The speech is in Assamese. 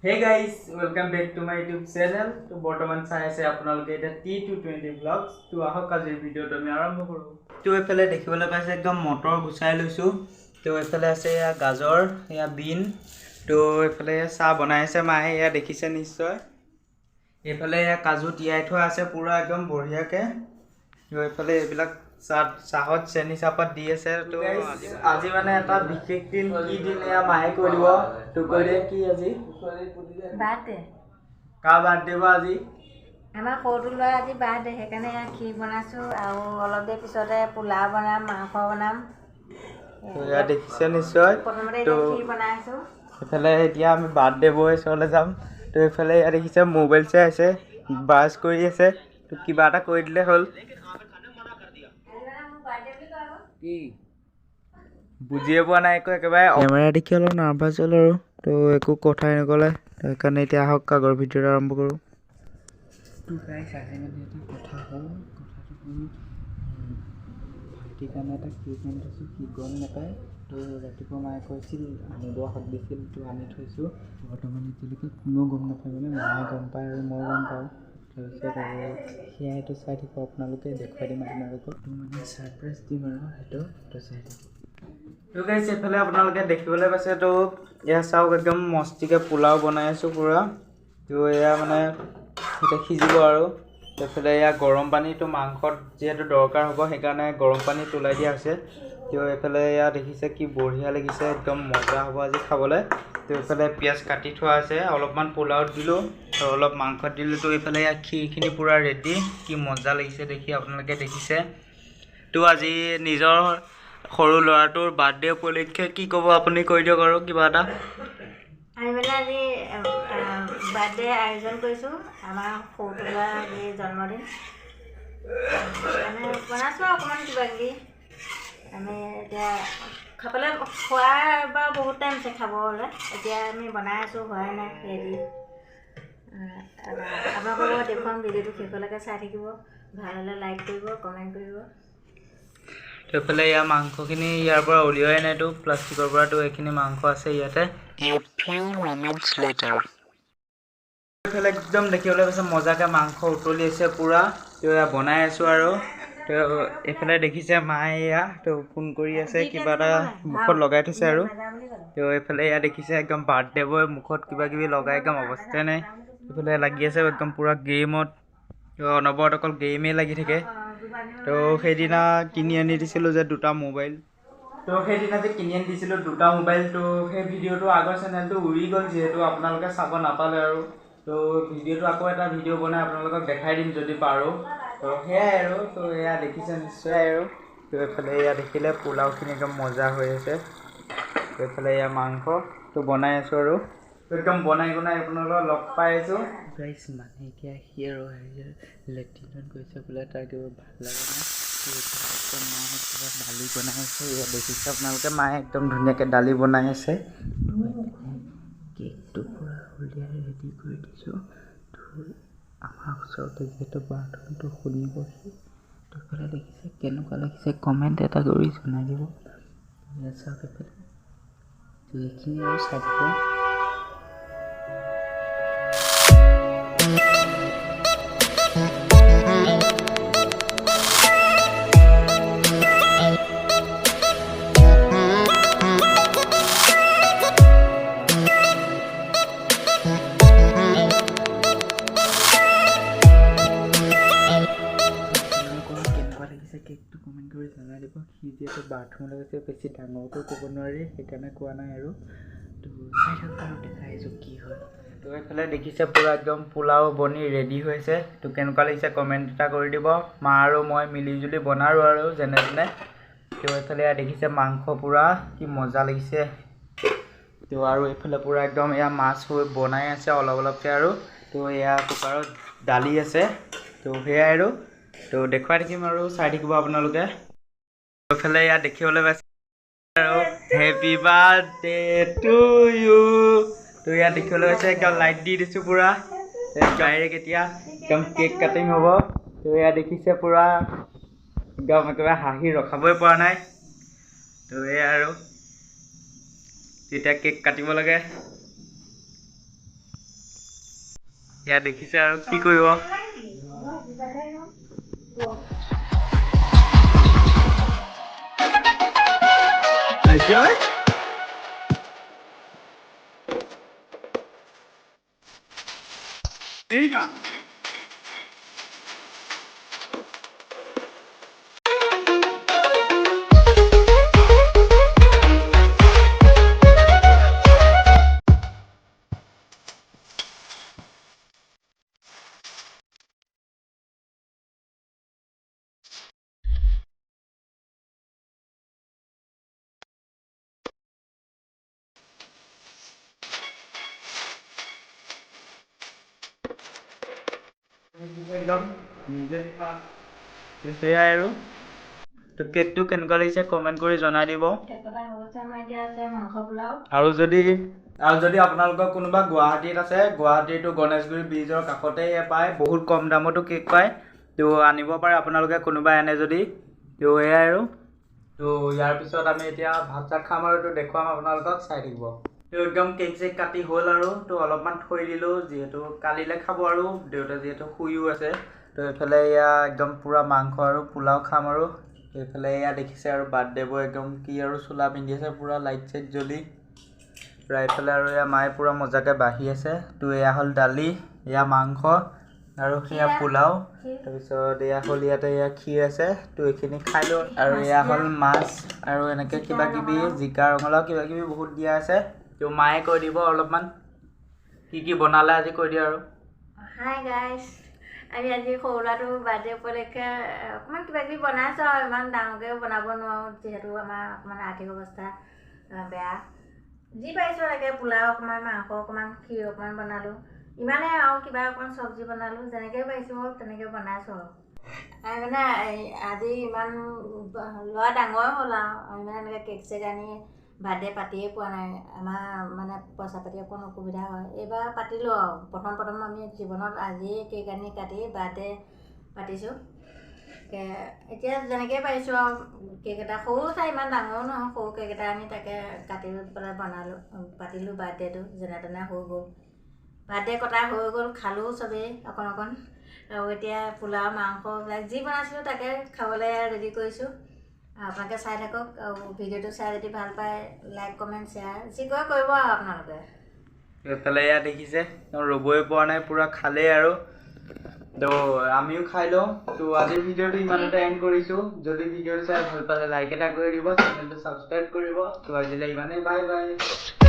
Hey guys, welcome back to my YouTube channel. To বৰ্তমান চাই আছে আপোনালোকে এটা T220 vlogs তো আহক আজিৰ ভিডিঅ'টো আমি আৰম্ভ কৰো। তো এফালে দেখিবলৈ পাইছে একদম মটৰ গুছাই লৈছো। তো এফালে আছে ইয়া গাজৰ, ইয়া বিন। তো এফালে চাহ বনাই আছে মায়ে, ইয়া দেখিছে নিশ্চয়। এফালে ইয়া কাজু তিয়াই থোৱা আছে পুৰা একদম বঢ়িয়াকে। তো এফালে এইবিলাক চাহত চেনি চাহপাত দি আছে। তো আজি মানে এটা বিশেষ দিন, কি দিন এয়া মায়ে কৈ দিব। তো কৈ দিয়ে কি আজি বাৰ্থডে কাৰ বাৰ্থডে বা আজি আমাৰ সৰুটো ল'ৰা আজি বাৰ্থডে, সেইকাৰণে খীৰ বনাইছোঁ আৰু অলপ দেৰি পিছতে পোলাও বনাম, মাংস বনাম। এয়া দেখিছে নিশ্চয়। প্ৰথমতে তো খীৰ বনাই আছোঁ। এইফালে এতিয়া আমি বাৰ্থডে বয় ওচৰলৈ যাম। তো এইফালে এয়া দেখিছে মোবাইল চাই আছে, ব্ৰাছ কৰি আছে। তো কিবা এটা কৰি দিলে হ'ল। বুজিয়ে পোৱা নাই একো, একেবাৰে কেমেৰা দেখি অলপ নাৰ্ভাছ হ'ল আৰু। তো একো কথাই নক'লে, সেইকাৰণে এতিয়া আহক আগৰ ভিডিঅ'টো আৰম্ভ কৰোঁ। তো গাইছ আজি মানে এটা কথা হ'ল, কথাটো হ'ল ভাইটিৰ কাৰণে এটা কেক আনি থৈছোঁ, সি গম নাপায়। তো ৰাতিপুৱা মায়ে কৈছিল আনিব হাক দিছিল, তো আনি থৈছোঁ। বৰ্তমান এতিয়ালৈকে কোনেও গম নাপায়, মানে মায়ে গম পায় আৰু মই গম পাওঁ। তাৰপিছত আৰু সেয়াইটো চাই থাকিব আপোনালোকে, দেখুৱাই দিম আপোনালোকক। তো মানে ছাৰপ্ৰাইজ দিম আৰু সেইটো তো চাই থাকিব। তো গাইছ এইফালে আপোনালোকে দেখিবলৈ পাইছে, তো এয়া চাওক একদম মস্তিকৈ পোলাও বনাই আছোঁ পুৰা। তো এয়া মানে এতিয়া সিজিব আৰু। এইফালে এয়া গৰম পানীটো মাংসত যিহেতু দৰকাৰ হ'ব, সেইকাৰণে গৰম পানী তোলাই দিয়া হৈছে। তো এইফালে এয়া দেখিছে কি বঢ়িয়া লাগিছে, একদম মজা হ'ব আজি খাবলৈ। তো এইফালে পিঁয়াজ কাটি থোৱা আছে, অলপমান পোলাওত দিলোঁ আৰু অলপ মাংসত দিলোঁ। তো এইফালে এয়া খীৰখিনি পূৰা ৰেডি, কি মজা লাগিছে দেখি আপোনালোকে দেখিছে। তো আজি নিজৰ সৰু ল'ৰাটোৰ বাৰ্থডে উপলক্ষে কি ক'ব আপুনি, কৈ দিয়ক আৰু কিবা এটা। আমি মানে আজি বাৰ্থডে আয়োজন কৰিছোঁ, আমাৰ সৰুটো ল'ৰা আজি জন্মদিন। মানে বনাইছোঁ অকণমান কিবা কিবি। আমি এতিয়া খাবলৈ খোৱাৰ বাৰু বহুত টাইম আছে খাবলৈ, এতিয়া আমি বনাই আছোঁ, হোৱাই নাই ৰেডি। আপোনালোকক দেখুৱাম, ভিডিঅ'টো শেষলৈকে চাই থাকিব। ভাল হ'লে লাইক কৰিব, কমেণ্ট কৰিব। তো এইফালে ইয়াৰ মাংসখিনি ইয়াৰ পৰা উলিওৱাই নাইতো প্লাষ্টিকৰ পৰা, তো এইখিনি মাংস আছে ইয়াতে। এইফালে একদম দেখিবলৈ পাইছে মজাকৈ মাংস উতলি আছে পূৰা। তো এয়া বনাই আছোঁ আৰু। তো এইফালে দেখিছে মায়ে এয়া তো ফোন কৰি আছে, কিবা এটা মুখত লগাই থৈছে আৰু। তো এইফালে এয়া দেখিছে একদম বাৰ্থডে বয় মুখত কিবা কিবি লগাই একদম অৱস্থাই নাই। এইফালে লাগি আছে একদম পূৰা গেমত, তো অনবৰত অকল গেমেই লাগি থাকে। তো সেইদিনা কিনি আনি দিছিলোঁ যে দুটা মোবাইল, তো সেইদিনা যে কিনি আনি দিছিলোঁ দুটা মোবাইল। তো সেই ভিডিঅ'টো আগৰ চেনেলটো উৰি গ'ল, যিহেতু আপোনালোকে চাব নাপালে আৰু। তো ভিডিঅ'টো আকৌ এটা ভিডিঅ' বনাই আপোনালোকক দেখাই দিম যদি পাৰোঁ। তো সেয়াই আৰু। তো এয়া দেখিছে নিশ্চয় আৰু। তো এইফালে এয়া দেখিলে পোলাওখিনি একদম মজা হৈ আছে। তো এইফালে এয়া মাংস তো বনাই আছোঁ আৰু। তো একদম বনাই আপোনালোকক লগ পাই আছোঁ গাইছ। মানে এতিয়া সি আৰু লেট্ৰিনত গৈছে বোলে, তাৰ কিবা ভাল লগা নাই। একদম মায়ে কিবা দালি বনাই আছে, ইয়াত দেখিছে আপোনালোকে মায়ে একদম ধুনীয়াকৈ দালি বনাই আছে। কেকটো পূৰা উলিয়াই ৰেডি কৰি দিছোঁ। তো আমাৰ ওচৰতে যিহেতু বাথৰুমটো শুনিবহি। তো এইফালে দেখিছে কেনেকুৱা লাগিছে কমেণ্ট এটা কৰি জনাই দিব। চাওক এইফালে, তো এইখিনি আৰু চাই দিব। কেকটো কমেণ্ট কৰি জনাই দিব। সি যিহেতু বাথৰুমলৈ গৈছে, বেছি ডাঙৰকৈ ক'ব নোৱাৰি, সেইকাৰণে কোৱা নাই আৰু। তো চাই থাকক আৰু দেখাই আছোঁ কি হয়। তো এইফালে দেখিছে পূৰা একদম পোলাও বনি ৰেডি হৈছে। তো কেনেকুৱা লাগিছে কমেণ্ট এটা কৰি দিব। মা আৰু মই মিলিজুলি বনাওঁ আৰু যেনে তেনে। তো এইফালে দেখিছে মাংস পূৰা কি মজা লাগিছে। তো আৰু এইফালে পূৰা একদম এয়া মাছ বনাই আছে অলপ অলপকৈ আৰু। তো এয়া কুকাৰত দালি আছে। তো সেয়াই আৰু। তো দেখুৱাই থাকিম আৰু চাই থাকিব আপোনালোকে। এইফালে ইয়াত দেখিবলৈ পাইছে আৰু হেপী বাৰ্থডে টু ইউ। তো ইয়াত দেখিবলৈ পাইছে একদম লাইট দি দিছোঁ পূৰা। ডাইৰেক্ট এতিয়া একদম কেক কাটিং হ'ব। তো এয়া দেখিছে পূৰা একদম একেবাৰে হাঁহি ৰখাবই পৰা নাই। তো এয়া আৰু এতিয়া কেক কাটিব লাগে। ইয়াত দেখিছে আৰু কি কৰিব সেয়াই আৰু তো কেকটো কেনেকুৱা লাগিছে কমেণ্ট কৰি জনাই দিব আৰু যদি আপোনালোকৰ কোনোবা গুৱাহাটীত আছে গুৱাহাটীতো গণেশগুৰি ব্ৰিজৰ কাষতে পায় বহুত কম দামতো কেক পায় তো আনিব পাৰে আপোনালোকে কোনোবা এনে যদি তো এয়াই আৰু তো ইয়াৰ পিছত আমি এতিয়া ভাত চাত খাম আৰু তো দেখুৱাম আপোনালোকক চাই থাকিব তো একদম কেক চেক কাটি হ'ল আৰু তো অলপমান থৈ দিলোঁ যিহেতু কালিলৈ খাব আৰু দেউতা যিহেতু শুইও আছে তো এইফালে এয়া একদম পূৰা মাংস আৰু পোলাও খাম আৰু এইফালে এয়া দেখিছে আৰু বাৰ্থডে বয় একদম কি আৰু চোলা পিন্ধি আছে পূৰা লাইট চাইট জ্বলি পূৰা এইফালে আৰু এয়া মায়ে পূৰা মজাকৈ বাঢ়ি আছে তো এয়া হ'ল দালি এয়া মাংস আৰু সেয়া পোলাও তাৰপিছত এয়া হ'ল ইয়াতে এয়া ক্ষীৰ আছে তো এইখিনি খাই লওঁ আৰু এয়া হ'ল মাছ আৰু এনেকৈ কিবা কিবি জিকা ৰঙালাও কিবা কিবি বহুত দিয়া আছে তো মায়ে কৈ দিব অলপমান কি বনালে আজি কৈ দিয়া আৰু হাই গাইছ আমি আজি সৰু ল'ৰাটোৰ বাৰ্থডে উপলক্ষে অকণমান কিবা কিবি বনাইছোঁ আৰু ইমান ডাঙৰকৈও বনাব নোৱাৰোঁ যিহেতু আমাৰ অকণমান আৰ্থিক অৱস্থা বেয়া যি পাৰিছোঁ এনেকৈ পোলাও অকণমান মাংস অকণমান ক্ষীৰ অকণমান বনালোঁ ইমানে আৰু কিবা অকণমান চব্জি বনালোঁ যেনেকৈ পাৰিছোঁ তেনেকৈ বনাইছোঁ আৰু আমি মানে আজি ইমান ল'ৰা ডাঙৰ হ'ল আৰু আমি মানে এনেকৈ কেক চেক আনি বাৰ্থডে পাতিয়ে পোৱা নাই আমাৰ মানে পইচা পাতি অকণ অসুবিধা হয় এইবাৰ পাতিলোঁ আৰু প্ৰথম আমি জীৱনত আজিয়ে কেক আনি কাটি বাৰ্থডে পাতিছোঁ এতিয়া যেনেকৈ পাৰিছোঁ আৰু কেক এটা সৰু চাই ইমান ডাঙৰো নহয় সৰু কেক এটা আনি তাকে কাটি পেলাই বনালোঁ পাতিলোঁ বাৰ্থডেটো যেনে তেনে হৈ গ'ল বাৰ্থডে কটা হৈ গ'ল খালোঁ চবেই অকণ আৰু এতিয়া পোলাও মাংস এইবিলাক যি বনাইছিলোঁ তাকে খাবলৈ ৰেডি কৰিছোঁ আপোনালোকে চাই থাকক আৰু ভিডিঅ'টো চাই যদি ভাল পায় লাইক কমেণ্ট শ্বেয়াৰ যি কৰে কৰিব আৰু আপোনালোকে এইফালে এয়া দেখিছে ৰ'বই পৰা নাই পূৰা খালেই আৰু তো আমিও খাই লওঁ তো আজিৰ ভিডিঅ'টো ইমানতে এণ্ড কৰিছোঁ যদি ভিডিঅ'টো চাই ভাল পালে লাইক এটা কৰি দিব চেনেলটো ছাবস্ক্ৰাইব কৰিব তো আজিলৈ ইমানেই বাই বাই